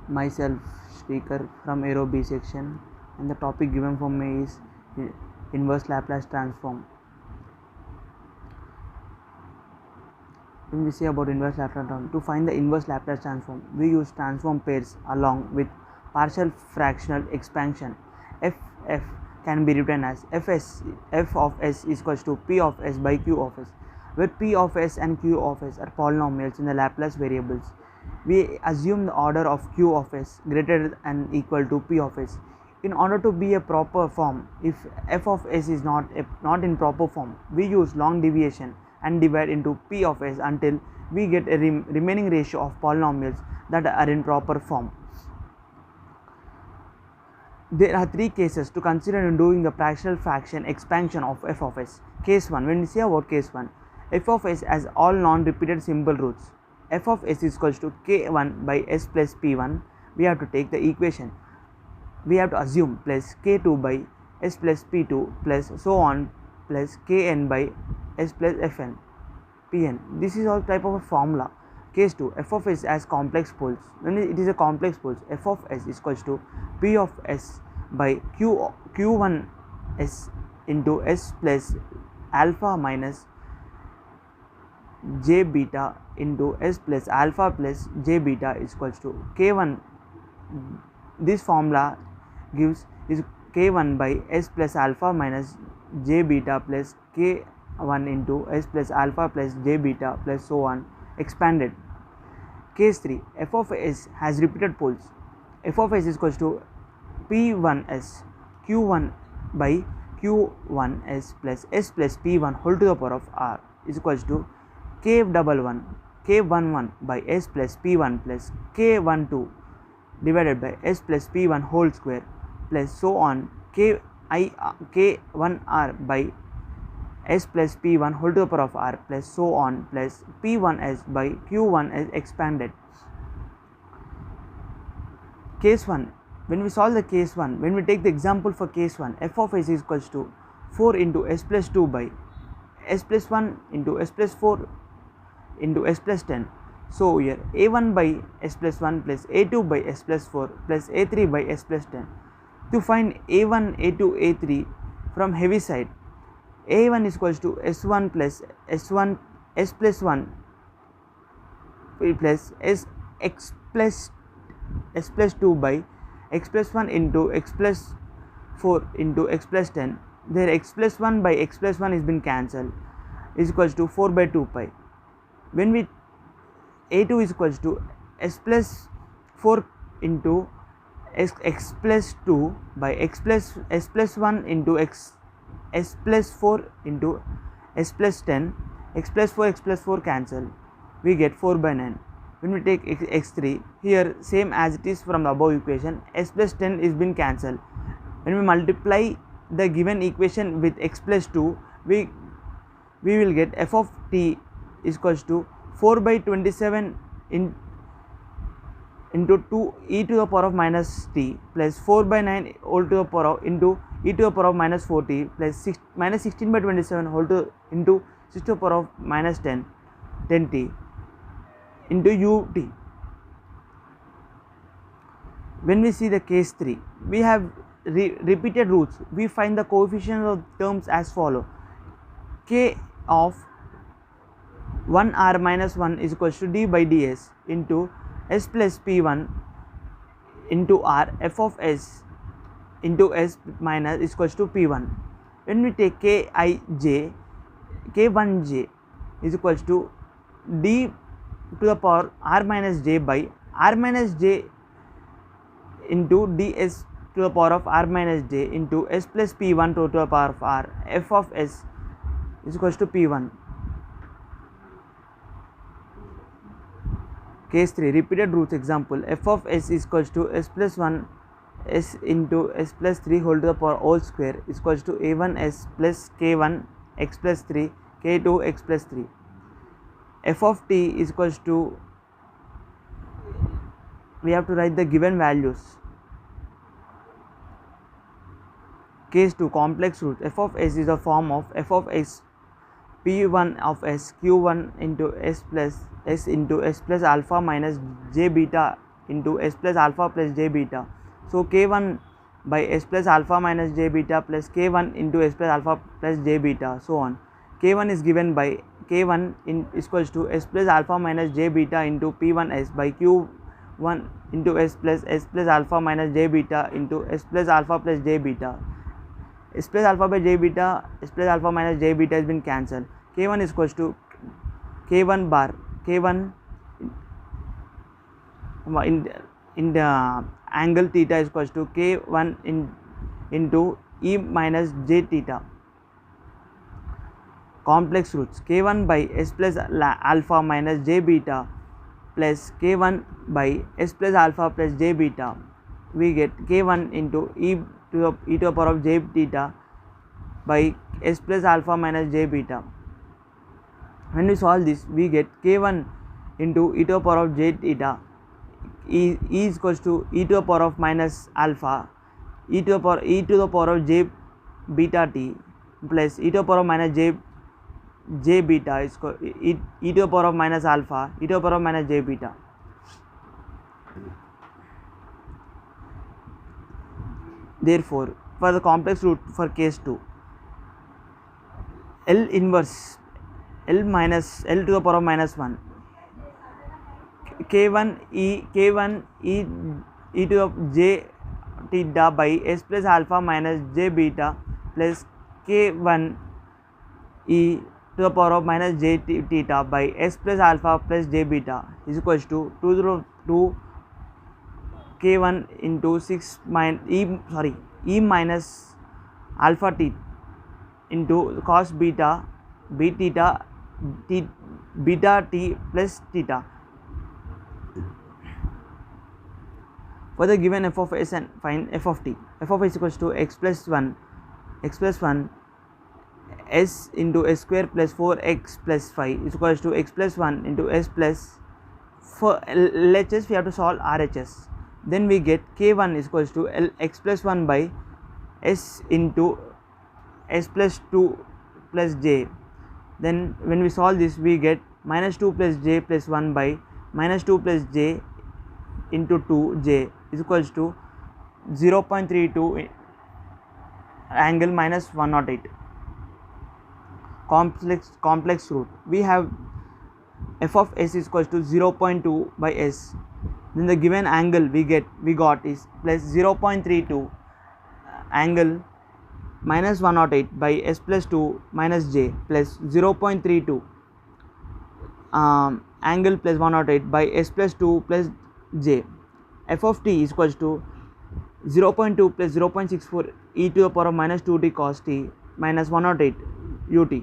Myself, speaker from Aero B section, and the topic given for me is inverse Laplace transform. When we say about inverse Laplace transform, to find the inverse Laplace transform, we use transform pairs along with partial fractional expansion. F can be written as f of s is equals to p of s by q of s, where p of s and q of s are polynomials in the Laplace variables. We assume the order of q of s greater than equal to p of s. In order to be a proper form, if f of s is not in proper form, we use long deviation and divide into p of s until we get a remaining ratio of polynomials that are in proper form. There are three cases to consider in doing the partial fraction expansion of f of s. Case 1, when we say about case 1, f of s has all non-repeated simple roots. F of s is equals to k1 by s plus p1. We have to take the equation. We have to assume plus k2 by s plus p2 plus so on plus kn by s plus fn pn. This is all type of a formula. Case 2, f of s has complex poles. When it is a complex poles, f of s is equals to p of s by q1 s into s plus alpha minus j beta into s plus alpha plus j beta is equals to k1. This formula gives is k1 by s plus alpha minus j beta plus k1 into s plus alpha plus j beta plus so on expanded. Case 3, f of s has repeated poles. F of s is equals to p1s q1 by q1s plus s plus p1 whole to the power of r is equals to k11 by s plus p1 plus k12 divided by s plus p1 whole square plus so on k1r by s plus p1 whole to the power of r plus so on plus p1s by q1s expanded. Case 1, when we solve the case 1, when we take the example for case 1, f of s is equals to 4 into s plus 2 by s plus 1 into s plus 4 into s plus 10. So here a1 by s plus 1 plus a2 by s plus 4 plus a3 by s plus 10. To find a1, a2, a3 from heavy side, a1 is equals to s1 plus s1 s plus 1 plus x plus s plus 2 by x plus 1 into x plus 4 into x plus 10. There x plus 1 by x plus 1 is been cancelled, is equals to 4 by 2 pi. When we a2 is equals to s plus 4 into x plus 2 by x plus s plus 1 into s plus 4 into s plus 10, x plus 4 cancel, we get 4 by 9. When we take x3, here same as it is from the above equation, s plus 10 is been cancelled. When we multiply the given equation with x plus 2, we will get f of t is equals to 4 by 27 into 2 e to the power of minus t plus 4 by 9 whole to the power of into e to the power of minus 4t plus minus 16 by 27 whole to into 6 to the power of minus 10t into ut. When we see the case 3, we have repeated roots. We find the coefficients of terms as follow: k of 1r minus 1 is equals to d by ds into s plus p1 into r f of s into s minus is equals to p1. When we take k1j is equals to d to the power r minus j by r minus j into ds to the power of r minus j into s plus p1 to the power of r f of s is equals to p1. Case 3, repeated roots example: f of s is equals to s plus 1 s into s plus 3 whole to the power whole square is equals to a1 s plus k1 x plus 3 k2 x plus 3. F of t is equals to, we have to write the given values. Case 2, complex roots: f of s is a form of f of s p1 of s q1 into s plus alpha minus j beta into s plus alpha plus j beta. So k1 by s plus alpha minus j beta plus k1 into s plus alpha plus j beta, so on. K1 is given by k1 is equals to s plus alpha minus j beta into p1s by q1 into s plus alpha minus j beta into s plus alpha plus j beta. S plus alpha by j beta, s plus alpha minus j beta has been cancelled. K1 is equals to k1 bar, k1 in the angle theta is equals to k1 into e minus j theta. Complex roots, k1 by s plus alpha minus j beta plus k1 by s plus alpha plus j beta, we get k1 into e to the power of j theta by s plus alpha minus j beta. When we solve this, we get k1 into e to the power of j theta e is equals to e to the power of minus alpha e to the power of j beta t plus e to the power of minus j beta is e to the power of minus alpha e to the power of minus j beta. Therefore, for the complex root for case 2, L inverse L to the power of minus 1 k1 e to the j theta by s plus alpha minus j beta plus k1 e to the power of minus j theta by s plus alpha plus j beta is equals to 2 k1 into 6 e minus alpha t into cos beta beta t plus theta. For the given f of s and find f of t. F of s is equals to x plus 1 s into s square plus 4x plus 5 is equals to x plus 1 into s plus, for LHS we have to solve RHS. Then we get k1 is equals to x plus 1 by s into s plus 2 plus j. Then when we solve this, we get minus 2 plus j plus 1 by minus 2 plus j into 2j is equals to 0.32 angle minus 108. Complex root, we have f of s is equals to 0.2 by s. Then the given angle we got is plus 0.32 angle minus 108 by s plus 2 minus j plus 0.32 angle plus 108 by s plus 2 plus j. F of t is equals to 0.2 plus 0.64 e to the power of minus 2t cos t minus 108 ut.